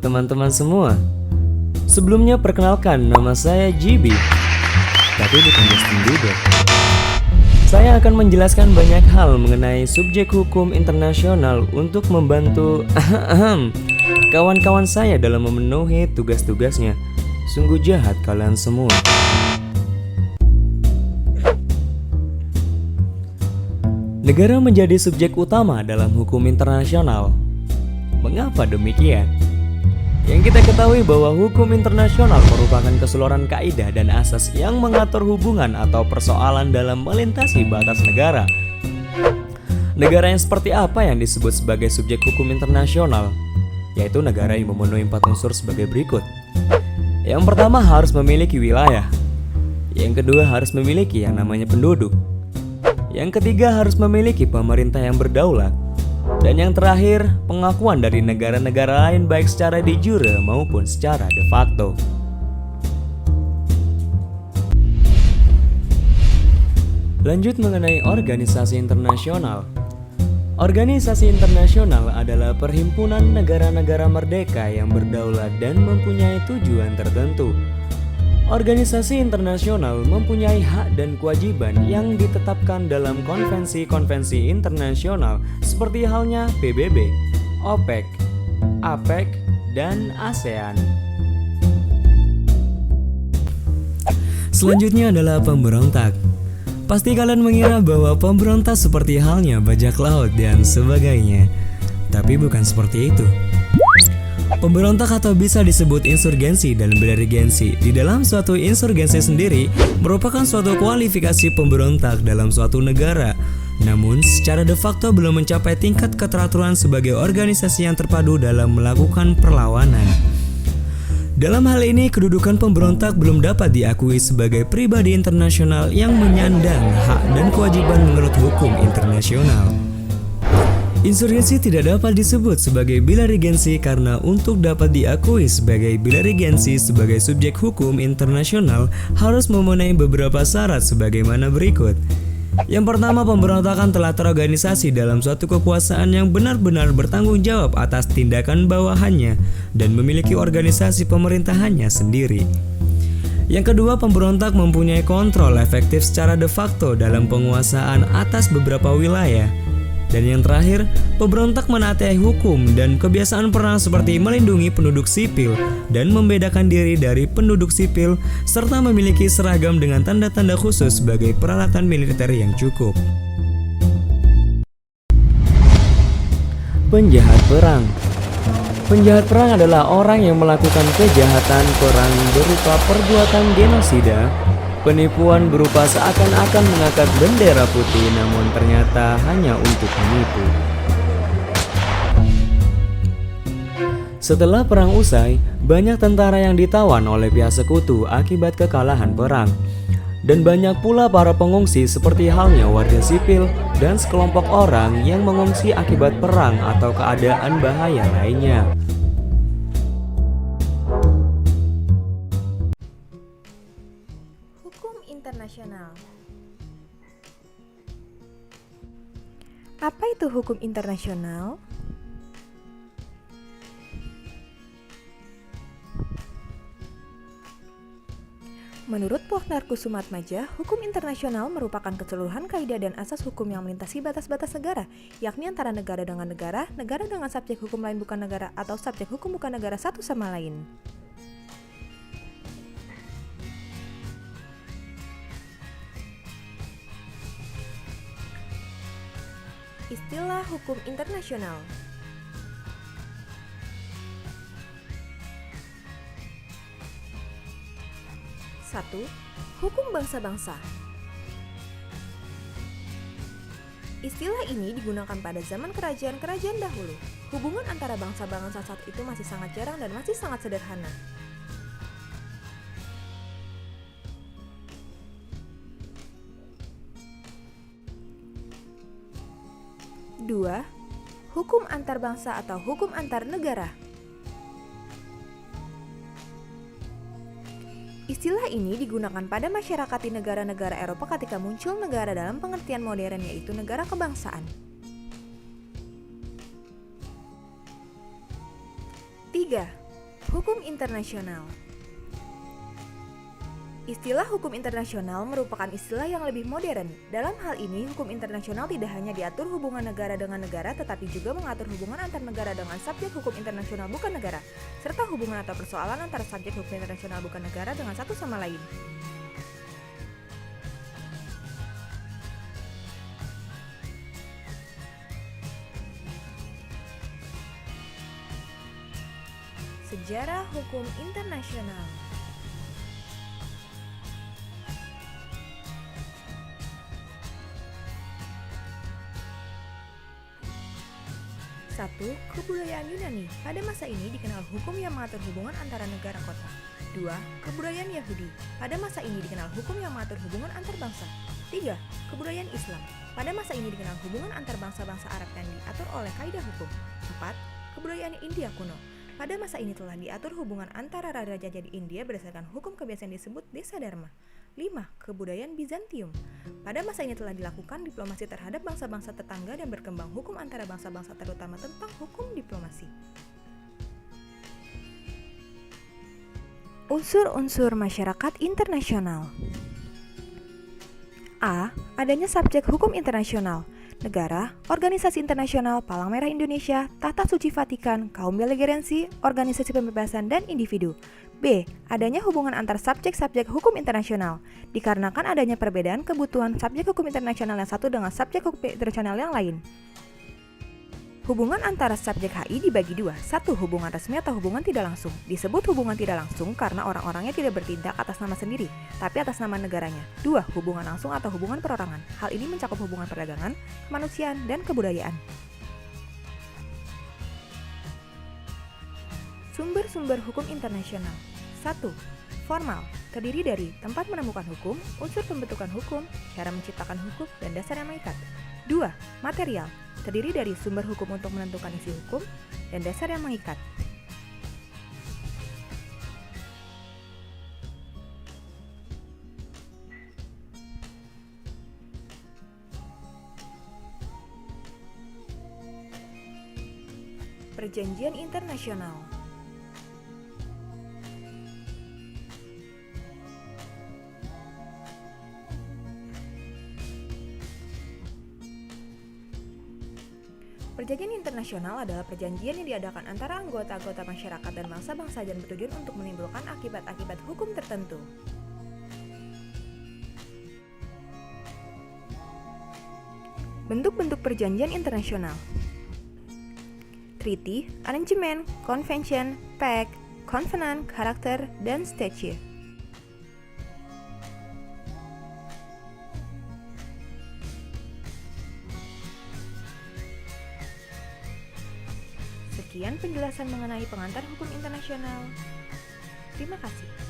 teman-teman semua. Sebelumnya perkenalkan, nama saya GB, tapi bukan Justin Bieber. Saya akan menjelaskan banyak hal mengenai subjek hukum internasional untuk membantu kawan-kawan saya dalam memenuhi tugas-tugasnya. Sungguh jahat kalian semua. Negara menjadi subjek utama dalam hukum internasional. Mengapa demikian? Yang kita ketahui bahwa hukum internasional merupakan keseluruhan kaidah dan asas yang mengatur hubungan atau persoalan dalam melintasi batas negara. Negara yang seperti apa yang disebut sebagai subjek hukum internasional? Yaitu negara yang memenuhi 4 unsur sebagai berikut. Yang pertama harus memiliki wilayah. Yang kedua harus memiliki yang namanya penduduk. Yang ketiga harus memiliki pemerintah yang berdaulat. Dan yang terakhir, pengakuan dari negara-negara lain baik secara de jure maupun secara de facto. Lanjut mengenai organisasi internasional. Organisasi internasional adalah perhimpunan negara-negara merdeka yang berdaulat dan mempunyai tujuan tertentu. Organisasi internasional mempunyai hak dan kewajiban yang ditetapkan dalam konvensi-konvensi internasional seperti halnya PBB, OPEC, APEC, dan ASEAN. Selanjutnya adalah pemberontak. Pasti kalian mengira bahwa pemberontak seperti halnya bajak laut dan sebagainya. Tapi bukan seperti itu. Pemberontak atau bisa disebut insurgensi dan belligerensi di dalam suatu insurgensi sendiri merupakan suatu kualifikasi pemberontak dalam suatu negara. Namun secara de facto belum mencapai tingkat keteraturan sebagai organisasi yang terpadu dalam melakukan perlawanan. Dalam hal ini kedudukan pemberontak belum dapat diakui sebagai pribadi internasional yang menyandang hak dan kewajiban menurut hukum internasional. Insurgensi tidak dapat disebut sebagai belligerensi karena untuk dapat diakui sebagai belligerensi sebagai subjek hukum internasional harus memenuhi beberapa syarat sebagaimana berikut. Yang pertama, pemberontakan telah terorganisasi dalam suatu kekuasaan yang benar-benar bertanggung jawab atas tindakan bawahannya dan memiliki organisasi pemerintahannya sendiri. Yang kedua, pemberontak mempunyai kontrol efektif secara de facto dalam penguasaan atas beberapa wilayah. Dan yang terakhir, pemberontak menaati hukum dan kebiasaan perang seperti melindungi penduduk sipil dan membedakan diri dari penduduk sipil serta memiliki seragam dengan tanda-tanda khusus sebagai peralatan militer yang cukup. Penjahat perang. Penjahat perang adalah orang yang melakukan kejahatan perang berupa perbuatan genosida, penipuan berupa seakan-akan mengangkat bendera putih namun ternyata hanya untuk menipu. Setelah perang usai, banyak tentara yang ditawan oleh pihak sekutu akibat kekalahan perang. Dan banyak pula para pengungsi seperti halnya warga sipil dan sekelompok orang yang mengungsi akibat perang atau keadaan bahaya lainnya. Internasional. Apa itu hukum internasional? Menurut Pokhtar Kusumatmaja, hukum internasional merupakan keseluruhan kaidah dan asas hukum yang melintasi batas-batas negara, yakni antara negara dengan negara, negara dengan subjek hukum lain bukan negara, atau subjek hukum bukan negara satu sama lain. Istilah hukum internasional. Satu, hukum bangsa-bangsa. Istilah ini digunakan pada zaman kerajaan-kerajaan dahulu. Hubungan antara bangsa-bangsa saat itu masih sangat jarang dan masih sangat sederhana. Dua, hukum antar bangsa atau hukum antar negara. Istilah ini digunakan pada masyarakat di negara-negara Eropa ketika muncul negara dalam pengertian modern yaitu negara kebangsaan. 3. Hukum internasional. Istilah hukum internasional merupakan istilah yang lebih modern. Dalam hal ini, hukum internasional tidak hanya diatur hubungan negara dengan negara, tetapi juga mengatur hubungan antar negara dengan subjek hukum internasional bukan negara, serta hubungan atau persoalan antara subjek hukum internasional bukan negara dengan satu sama lain. Sejarah hukum internasional. Satu, kebudayaan Yunani. Pada masa ini dikenal hukum yang mengatur hubungan antara negara kota. 2. Kebudayaan Yahudi. Pada masa ini dikenal hukum yang mengatur hubungan antar bangsa. 3. Kebudayaan Islam. Pada masa ini dikenal hubungan antar bangsa-bangsa Arab yang diatur oleh kaidah hukum. 4. Kebudayaan India kuno. Pada masa ini telah diatur hubungan antara raja-raja di India berdasarkan hukum kebiasaan disebut Desa Dharma. 5. Kebudayaan Bizantium. Pada masa ini telah dilakukan diplomasi terhadap bangsa-bangsa tetangga dan berkembang hukum antara bangsa-bangsa terutama tentang hukum diplomasi. Unsur-unsur masyarakat internasional. A. Adanya subjek hukum internasional. Negara, organisasi internasional, Palang Merah Indonesia, Tahta Suci Vatikan, kaum belegerensi, organisasi pembebasan, dan individu. B. Adanya hubungan antar subjek-subjek hukum internasional, dikarenakan adanya perbedaan kebutuhan subjek hukum internasional yang satu dengan subjek hukum internasional yang lain. Hubungan antara subjek HI dibagi dua. 1. Hubungan resmi atau hubungan tidak langsung. Disebut hubungan tidak langsung karena orang-orangnya tidak bertindak atas nama sendiri, tapi atas nama negaranya. 2. Hubungan langsung atau hubungan perorangan. Hal ini mencakup hubungan perdagangan, kemanusiaan, dan kebudayaan. Sumber-sumber hukum internasional. 1. Formal, terdiri dari tempat menemukan hukum, unsur pembentukan hukum, cara menciptakan hukum, dan dasar yang mengikat. 2. Material, terdiri dari sumber hukum untuk menentukan isi hukum, dan dasar yang mengikat. Perjanjian internasional. Perjanjian internasional adalah perjanjian yang diadakan antara anggota-anggota masyarakat dan bangsa-bangsa dan bertujuan untuk menimbulkan akibat-akibat hukum tertentu. Bentuk-bentuk perjanjian internasional. Treaty, Arrangement, Convention, Pact, Covenant, Charter, dan Statute. Sekian penjelasan mengenai pengantar hukum internasional. Terima kasih.